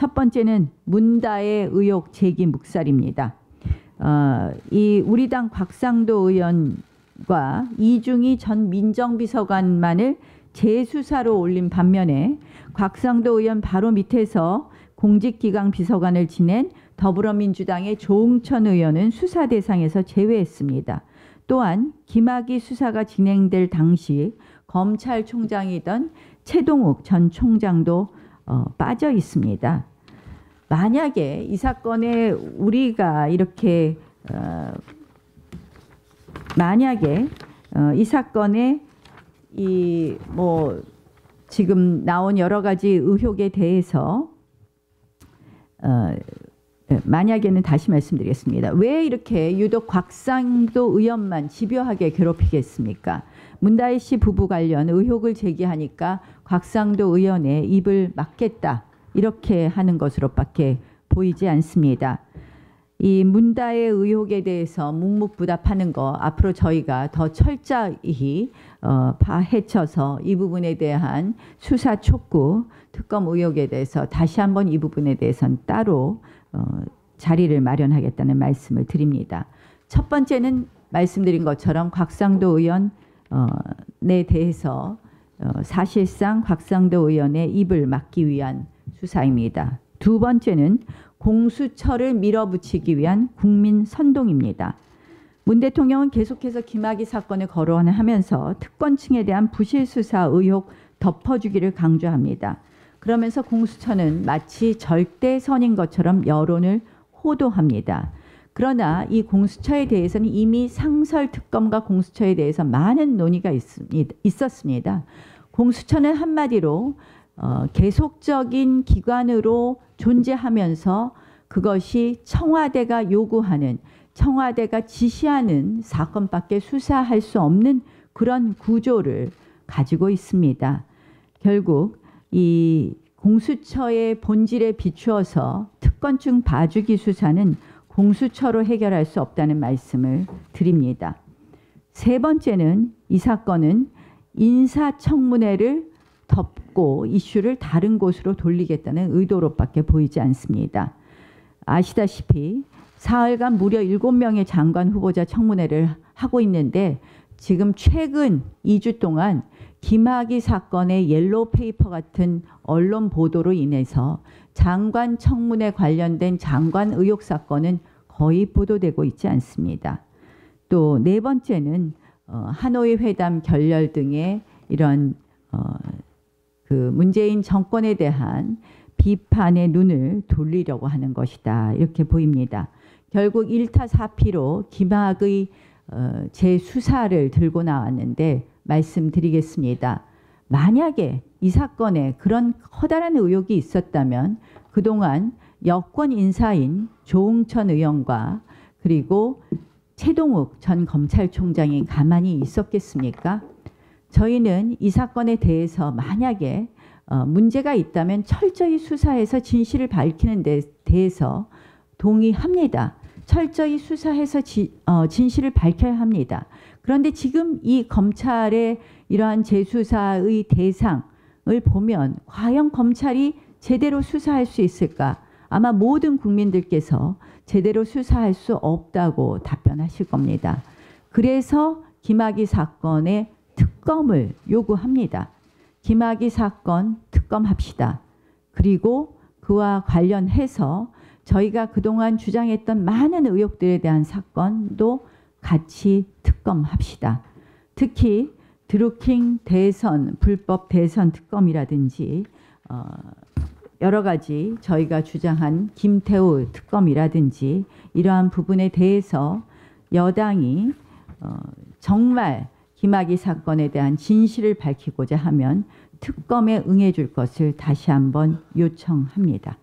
첫 번째는 문다의 의혹 제기 묵살입니다. 이 우리 당 곽상도 의원과 이중희 전 민정비서관만을 재수사로 올린 반면에 곽상도 의원 바로 밑에서 공직기강 비서관을 지낸 더불어민주당의 조응천 의원은 수사 대상에서 제외했습니다. 또한 김학의 수사가 진행될 당시 검찰총장이던 최동욱 전 총장도 빠져 있습니다. 만약에 이 사건에 우리가 이렇게 만약에 이 사건에 이 뭐 지금 나온 여러 가지 의혹에 대해서 만약에는 다시 말씀드리겠습니다. 왜 이렇게 유독 곽상도 의원만 집요하게 괴롭히겠습니까? 문다혜 씨 부부 관련 의혹을 제기하니까 곽상도 의원의 입을 막겠다 이렇게 하는 것으로밖에 보이지 않습니다. 이 문다혜 의혹에 대해서 묵묵부답하는 거 앞으로 저희가 더 철저히 파헤쳐서 이 부분에 대한 수사 촉구, 특검 의혹에 대해서 다시 한번 이 부분에 대해서는 따로 자리를 마련하겠다는 말씀을 드립니다. 첫 번째는 말씀드린 것처럼 곽상도 의원에 대해서 사실상 곽상도 의원의 입을 막기 위한 수사입니다. 두 번째는 공수처를 밀어붙이기 위한 국민 선동입니다. 문 대통령은 계속해서 김학의 사건을 거론하면서 특권층에 대한 부실 수사 의혹 덮어주기를 강조합니다. 그러면서 공수처는 마치 절대선인 것처럼 여론을 호도합니다. 그러나 이 공수처에 대해서는 이미 상설특검과 공수처에 대해서 많은 논의가 있었습니다. 공수처는 한마디로 계속적인 기관으로 존재하면서 그것이 청와대가 요구하는, 청와대가 지시하는 사건밖에 수사할 수 없는 그런 구조를 가지고 있습니다. 결국 이 공수처의 본질에 비추어서 특권층 봐주기 수사는 공수처로 해결할 수 없다는 말씀을 드립니다. 세 번째는 이 사건은 인사청문회를 덮고 이슈를 다른 곳으로 돌리겠다는 의도로밖에 보이지 않습니다. 아시다시피 사흘간 무려 7명의 장관 후보자 청문회를 하고 있는데 지금 최근 2주 동안 김학의 사건의 옐로우 페이퍼 같은 언론 보도로 인해서 장관 청문회 관련된 장관 의혹 사건은 거의 보도되고 있지 않습니다. 또 네 번째는 하노이 회담 결렬 등의 이런 그 문재인 정권에 대한 비판의 눈을 돌리려고 하는 것이다 이렇게 보입니다. 결국 1타 4피로 김학의 재수사를 들고 나왔는데 말씀드리겠습니다. 만약에 이 사건에 그런 커다란 의혹이 있었다면 그동안 여권 인사인 조응천 의원과 그리고 최동욱 전 검찰총장이 가만히 있었겠습니까? 저희는 이 사건에 대해서 만약에 문제가 있다면 철저히 수사해서 진실을 밝히는 데 대해서 동의합니다. 철저히 수사해서 진실을 밝혀야 합니다. 그런데 지금 이 검찰의 이러한 재수사의 대상을 보면 과연 검찰이 제대로 수사할 수 있을까? 아마 모든 국민들께서 제대로 수사할 수 없다고 답변하실 겁니다. 그래서 김학의 사건의 특검을 요구합니다. 김학의 사건 특검합시다. 그리고 그와 관련해서 저희가 그동안 주장했던 많은 의혹들에 대한 사건도 같이 특검합시다. 특히 드루킹 대선, 불법 대선 특검이라든지 여러 가지 저희가 주장한 김태우 특검이라든지 이러한 부분에 대해서 여당이 정말 김학의 사건에 대한 진실을 밝히고자 하면 특검에 응해줄 것을 다시 한번 요청합니다.